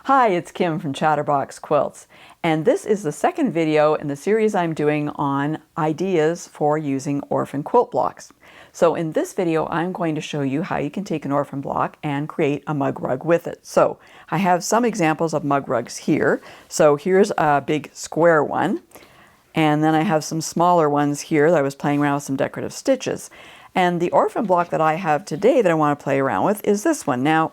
Hi, it's Kim from Chatterbox Quilts, and this is the second video in the series I'm doing on ideas for using orphan quilt blocks. So in this video, I'm going to show you how you can take an orphan block and create a mug rug with it. So I have some examples of mug rugs here. So here's a big square one, and then I have some smaller ones here that I was playing around with some decorative stitches. And the orphan block that I have today that I want to play around with is this one. Now,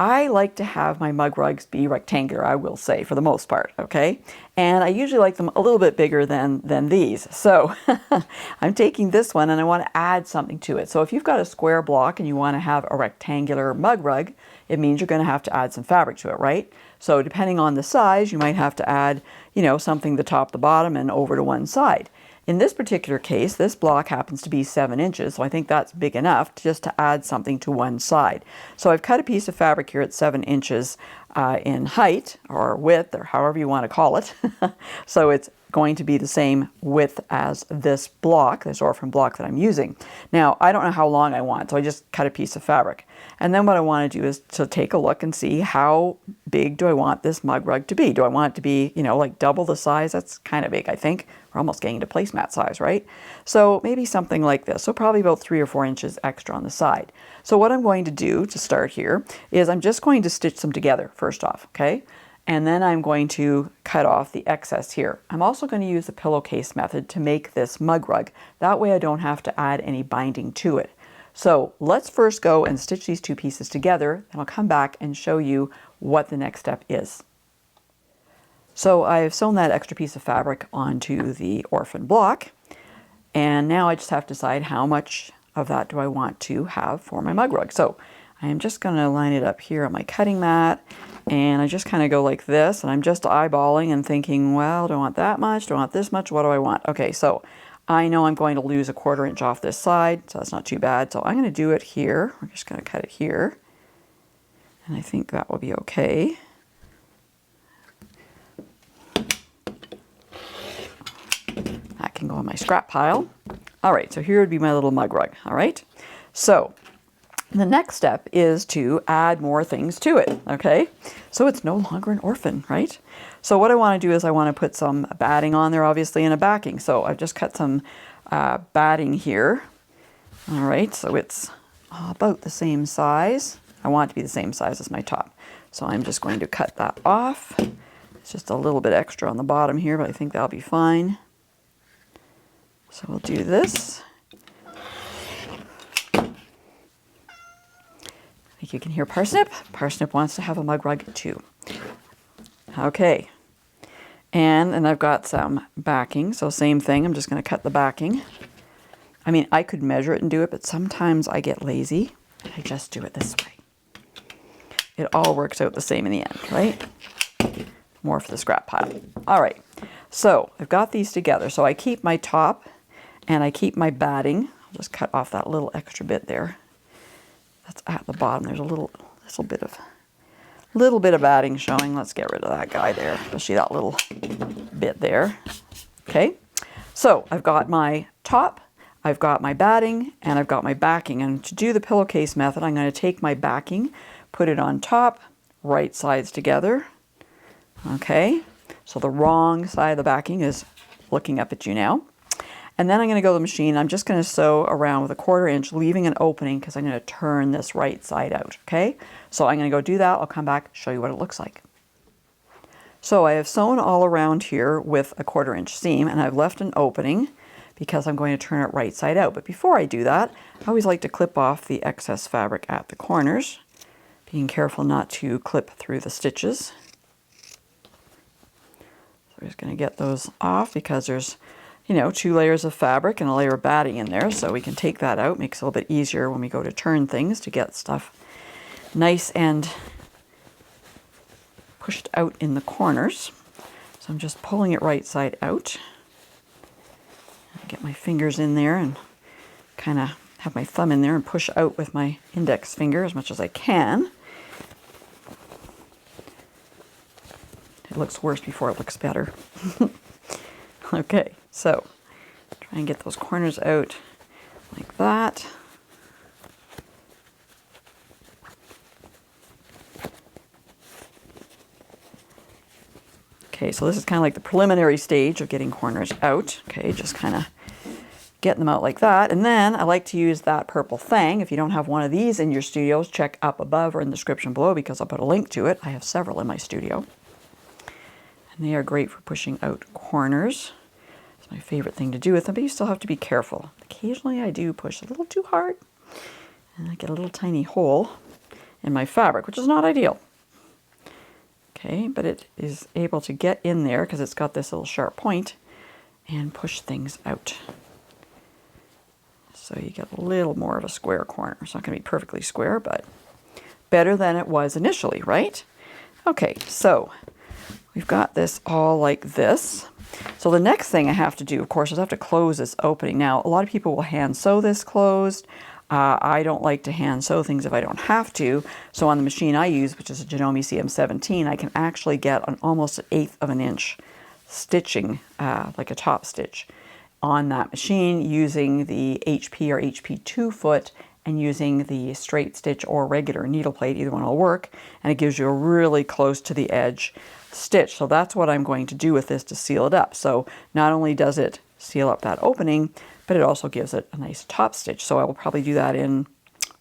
I like to have my mug rugs be rectangular, I will say, for the most part, okay? And I usually like them a little bit bigger than these. So I'm taking this one and I want to add something to it. So if you've got a square block and you want to have a rectangular mug rug, it means you're going to have to add some fabric to it, right? So depending on the size, you might have to add, something the top, the bottom, and over to one side. In this particular case, this block happens to be 7 inches, so I think that's big enough just to add something to one side. So I've cut a piece of fabric here at 7 inches in height, or width, or however you want to call it. So it's going to be the same width as this block, this orphan block that I'm using. Now, I don't know how long I want, so I just cut a piece of fabric. And then what I want to do is to take a look and see how big do I want this mug rug to be. Do I want it to be, like double the size? That's kind of big, I think. We're almost getting to placemat size, right? So maybe something like this. So probably about 3 or 4 inches extra on the side. So what I'm going to do to start here is I'm just going to stitch them together first off, okay? And then I'm going to cut off the excess here. I'm also going to use the pillowcase method to make this mug rug. That way I don't have to add any binding to it. So let's first go and stitch these two pieces together, and I'll come back and show you what the next step is. So I've sewn that extra piece of fabric onto the orphan block, and now I just have to decide how much of that do I want to have for my mug rug. So I am just going to line it up here on my cutting mat, and I just kind of go like this, and I'm just eyeballing and thinking, well, do I want that much? Do I want this much? What do I want? Okay, so I know I'm going to lose a 1/4 inch off this side, so that's not too bad. So I'm going to do it here. We're just going to cut it here, and I think that will be okay. That can go in my scrap pile. All right, so here would be my little mug rug, all right? So the next step is to add more things to it, okay? So it's no longer an orphan, right? So what I want to do is I want to put some batting on there, obviously, and a backing. So I've just cut some batting here. All right, so it's about the same size. I want it to be the same size as my top. So I'm just going to cut that off. It's just a little bit extra on the bottom here, but I think that'll be fine. So we'll do this. I think you can hear Parsnip. Parsnip wants to have a mug rug too. Okay. And then I've got some backing. So same thing. I'm just going to cut the backing. I mean, I could measure it and do it, but sometimes I get lazy and I just do it this way. It all works out the same in the end, right? More for the scrap pile. All right. So I've got these together. So I keep my top and I keep my batting. I'll just cut off that little extra bit there. That's at the bottom. There's a little bit of batting showing. Let's get rid of that guy there, especially that little bit there. Okay, so I've got my top, I've got my batting, and I've got my backing. And to do the pillowcase method, I'm going to take my backing, put it on top, right sides together. Okay, so the wrong side of the backing is looking up at you now. And then I'm going to go to the machine. I'm just going to sew around with a 1/4 inch, leaving an opening because I'm going to turn this right side out, okay? So I'm going to go do that. I'll come back, show you what it looks like. So I have sewn all around here with a 1/4 inch seam, and I've left an opening because I'm going to turn it right side out. But before I do that, I always like to clip off the excess fabric at the corners, being careful not to clip through the stitches. So we're just going to get those off because there's 2 layers of fabric and a layer of batting in there, so we can take that out. Makes it a little bit easier when we go to turn things to get stuff nice and pushed out in the corners. So I'm just pulling it right side out. Get my fingers in there and kind of have my thumb in there and push out with my index finger as much as I can. It looks worse before it looks better. Okay, so try and get those corners out like that. Okay, so this is kind of like the preliminary stage of getting corners out. Okay, just kind of getting them out like that. And then I like to use that purple Thang. If you don't have one of these in your studios, check up above or in the description below because I'll put a link to it. I have several in my studio. And they are great for pushing out corners. It's my favorite thing to do with them, but you still have to be careful. Occasionally I do push a little too hard and I get a little tiny hole in my fabric, which is not ideal. Okay, but it is able to get in there because it's got this little sharp point and push things out. So you get a little more of a square corner. It's not going to be perfectly square, but better than it was initially, right? Okay, so we've got this all like this. So the next thing I have to do, of course, is I have to close this opening. Now, a lot of people will hand sew this closed. I don't like to hand sew things if I don't have to. So on the machine I use, which is a Janome CM17, I can actually get an almost 1/8 of an inch stitching, like a top stitch, on that machine using the HP or HP2 foot and using the straight stitch or regular needle plate. Either one will work, and it gives you a really close to the edge stitch. So that's what I'm going to do with this to seal it up. So not only does it seal up that opening, but it also gives it a nice top stitch. So I will probably do that in,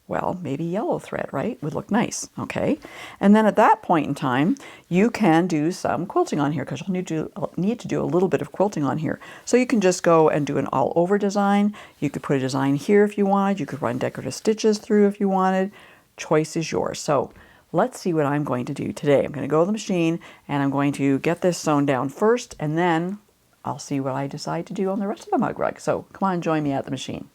well, maybe yellow thread, right? Would look nice, okay? And then at that point in time, you can do some quilting on here because you'll need to do a little bit of quilting on here. So you can just go and do an all over design. You could put a design here if you wanted. You could run decorative stitches through if you wanted. Choice is yours. So let's see what I'm going to do today. I'm going to go to the machine and I'm going to get this sewn down first, and then I'll see what I decide to do on the rest of the mug rug. So come on, join me at the machine.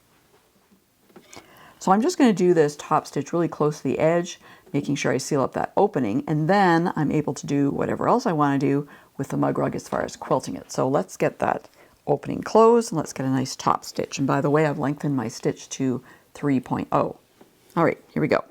So I'm just going to do this top stitch really close to the edge, making sure I seal up that opening, and then I'm able to do whatever else I want to do with the mug rug as far as quilting it. So let's get that opening closed and let's get a nice top stitch. And by the way, I've lengthened my stitch to 3.0. All right, here we go.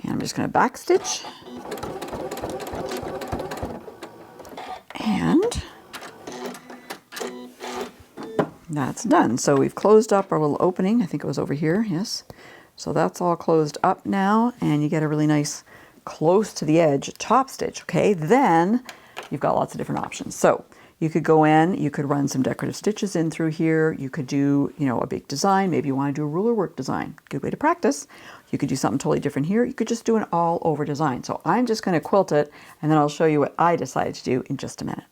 I'm just going to back stitch, and that's done. So we've closed up our little opening. I think it was over here, yes. So that's all closed up now, and you get a really nice close to the edge top stitch, okay? Then you've got lots of different options. So you could go in, you could run some decorative stitches in through here. You could do, a big design. Maybe you want to do a ruler work design. Good way to practice. You could do something totally different here. You could just do an all over design. So I'm just going to quilt it, and then I'll show you what I decided to do in just a minute.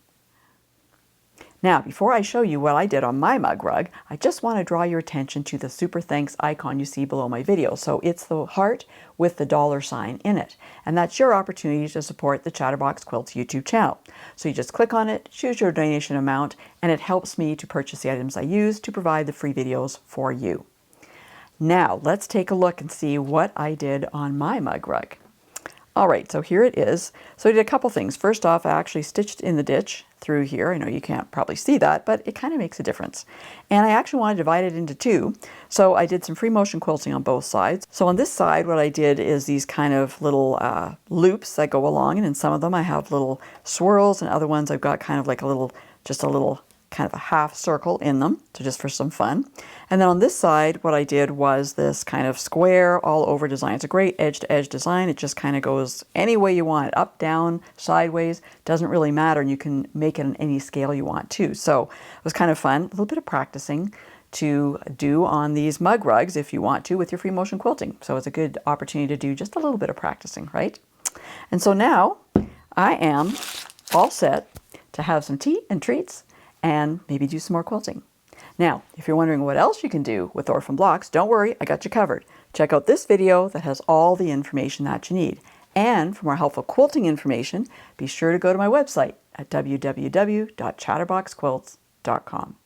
Now, before I show you what I did on my mug rug, I just want to draw your attention to the Super Thanks icon you see below my video. So it's the heart with the $sign in it. And that's your opportunity to support the Chatterbox Quilts YouTube channel. So you just click on it, choose your donation amount, and it helps me to purchase the items I use to provide the free videos for you. Now, let's take a look and see what I did on my mug rug. All right, so here it is. So I did a couple things. First off, I actually stitched in the ditch through here. I know you can't probably see that, but it kind of makes a difference. And I actually want to divide it into two. So I did some free motion quilting on both sides. So on this side, what I did is these kind of little loops that go along, and in some of them I have little swirls, and other ones I've got kind of like just a little kind of a half circle in them, so just for some fun. And then on this side, what I did was this kind of square all over design. It's a great edge-to-edge design. It just kind of goes any way you want, up, down, sideways, doesn't really matter, and you can make it on any scale you want to. So it was kind of fun, a little bit of practicing to do on these mug rugs if you want to with your free motion quilting. So it's a good opportunity to do just a little bit of practicing, right? And so now I am all set to have some tea and treats and maybe do some more quilting. Now, if you're wondering what else you can do with Orphan blocks, don't worry, I got you covered. Check out this video that has all the information that you need. And for more helpful quilting information, be sure to go to my website at www.chatterboxquilts.com.